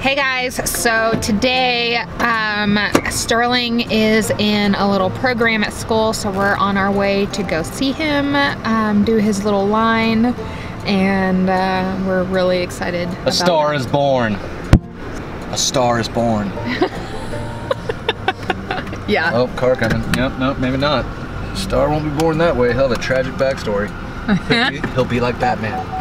Hey guys, so today Sterling is in a little program at school, so we're on our way to go see him, do his little line, and we're really excited. A star is born. A star is born. Yeah. Oh, car coming. Yep, nope, maybe not. A star won't be born that way. He'll have a tragic backstory. He'll be like Batman.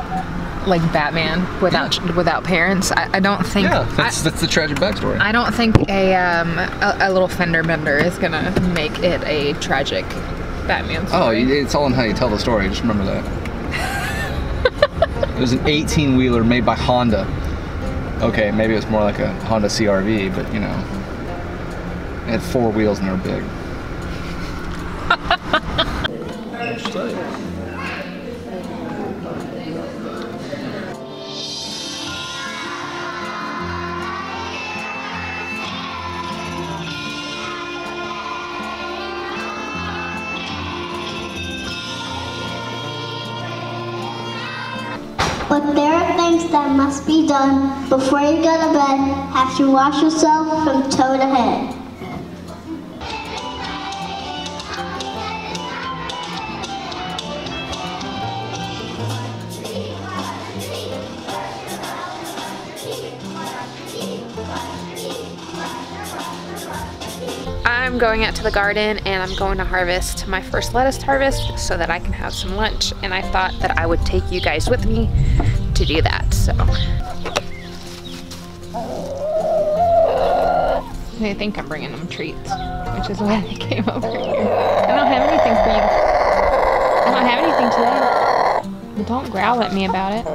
Like Batman without parents. I don't think. Yeah, that's the tragic backstory. I don't think a little fender bender is gonna make it a tragic Batman story. Oh, it's all in how you tell the story. Just remember that. It was an 18-wheeler made by Honda. Okay, maybe it was more like a Honda CR-V, but you know, it had 4 wheels and they were big. But there are things that must be done before you go to bed after you wash yourself from toe to head. I'm going out to the garden and I'm going to harvest my first lettuce harvest so that I can have some lunch, and I thought that I would take you guys with me to do that. So they think I'm bringing them treats, which is why they came over here. I don't have anything for you. I don't have anything today. Well, don't growl at me about it.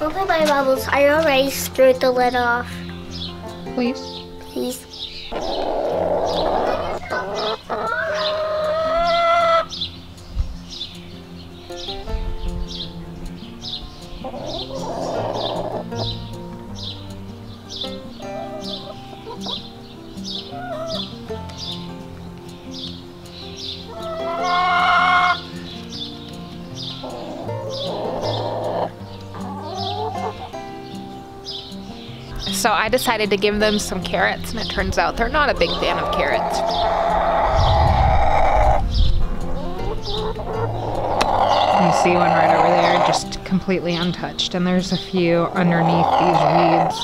Okay, my bubbles, are you ready to screw the lid off? Please. Please. So I decided to give them some carrots, and it turns out they're not a big fan of carrots. You see one right over there, just completely untouched, and there's a few underneath these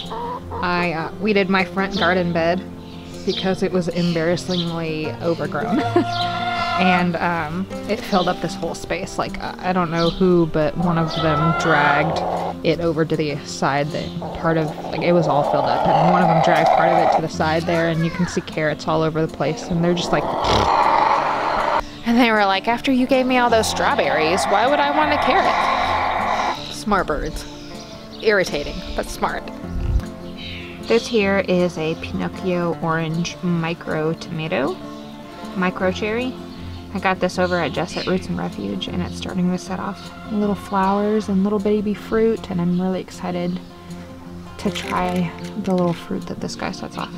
weeds. I weeded my front garden bed because it was embarrassingly overgrown. And it filled up this whole space. Like, I don't know who, but one of them dragged it over to the side. Part of, like, it was all filled up, and one of them dragged part of it to the side there, and you can see carrots all over the place, and they're just like, and they were like, after you gave me all those strawberries, why would I want a carrot? Smart birds. Irritating, but smart. This here is a Pinocchio orange micro tomato, micro cherry. I got this over at Just at Roots and Refuge, and it's starting to set off little flowers and little baby fruit, and I'm really excited to try the little fruit that this guy sets off.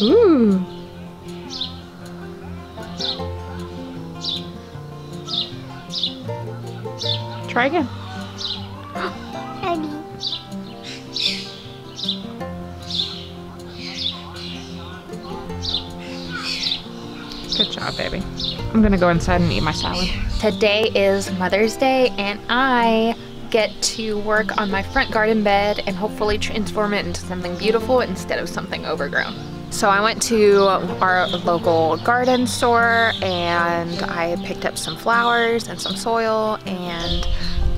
Ooh. Try again. Good job, baby. I'm gonna go inside and eat my salad. Today is Mother's Day and I get to work on my front garden bed and hopefully transform it into something beautiful instead of something overgrown. So I went to our local garden store and I picked up some flowers and some soil, and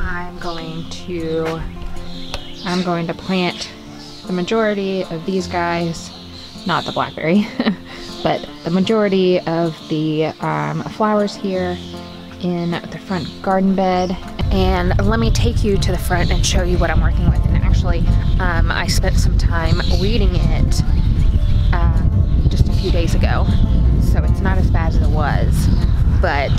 I'm going to plant the majority of these guys, not the blackberry, but the majority of the flowers here in the front garden bed. And let me take you to the front and show you what I'm working with. And actually, I spent some time weeding it just a few days ago, so it's not as bad as it was, but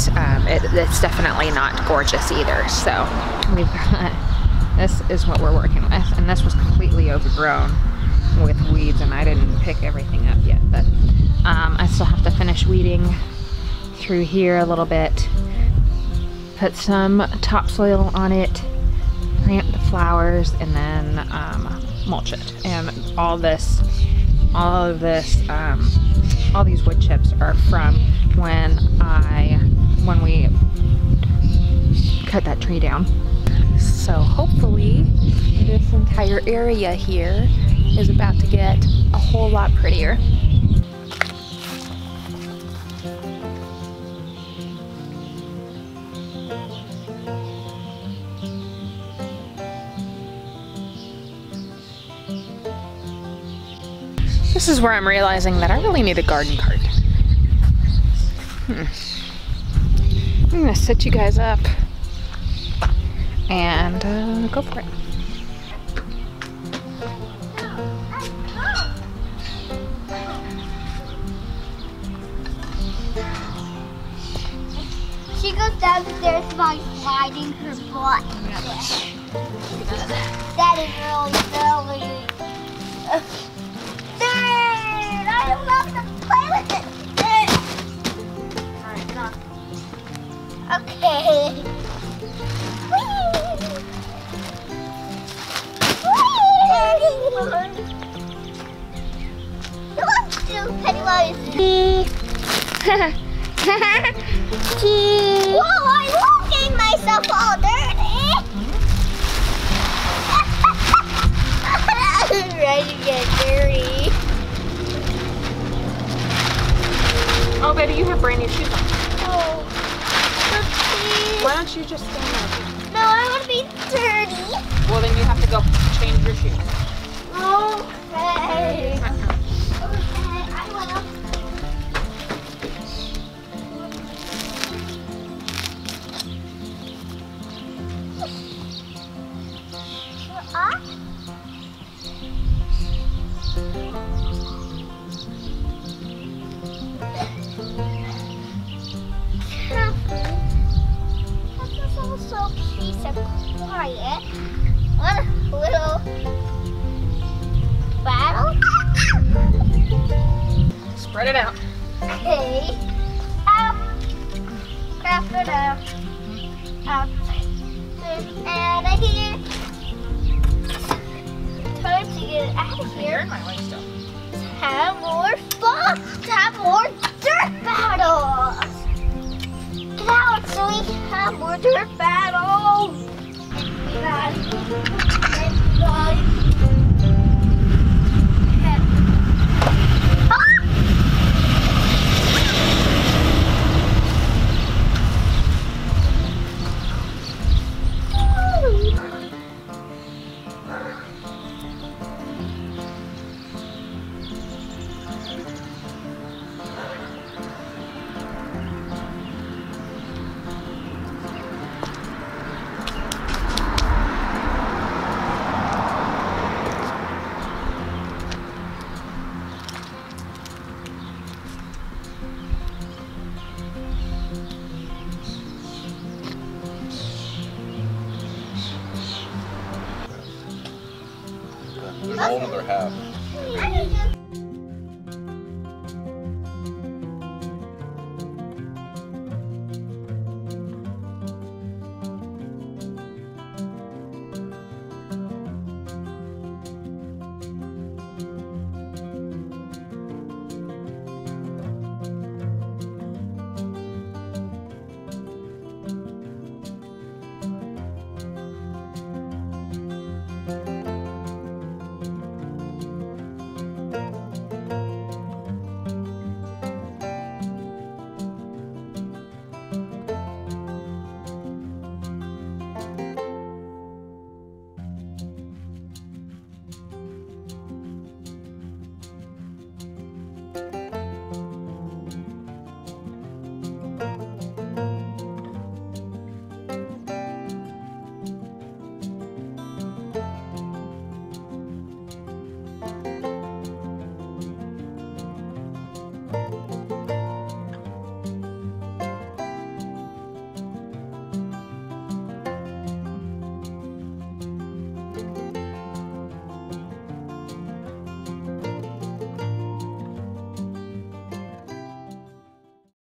it's definitely not gorgeous either. So we've got, this is what we're working with, and this was completely overgrown with weeds, and I didn't pick everything up yet, but I still have to finish weeding through here a little bit, put some topsoil on it, plant the flowers, and then mulch it. And all these wood chips are from when we cut that tree down. So hopefully this entire area here is about to get a whole lot prettier. This is where I'm realizing that I really need a garden cart. I'm gonna set you guys up and go for it. She goes downstairs by sliding her butt. That is really silly. Dude, I love to play with it. Alright, get off. Okay. Let's do Pennywise. Whoa, I'm walking myself all dirty. I'm ready to get dirty. Oh, baby, you have brand new shoes on. Oh, but please. Why don't you just stand up? No, I want to be dirty. Well, then you have to go change your shoes. Okay. Okay, I will. So peace and quiet. What a little battle. Spread it out. Okay. Crap it out. And I need time to get out of here. You're in my way still. Have more fun. Have more dirt battles. Get out so we can have more dirt battles. a whole other half.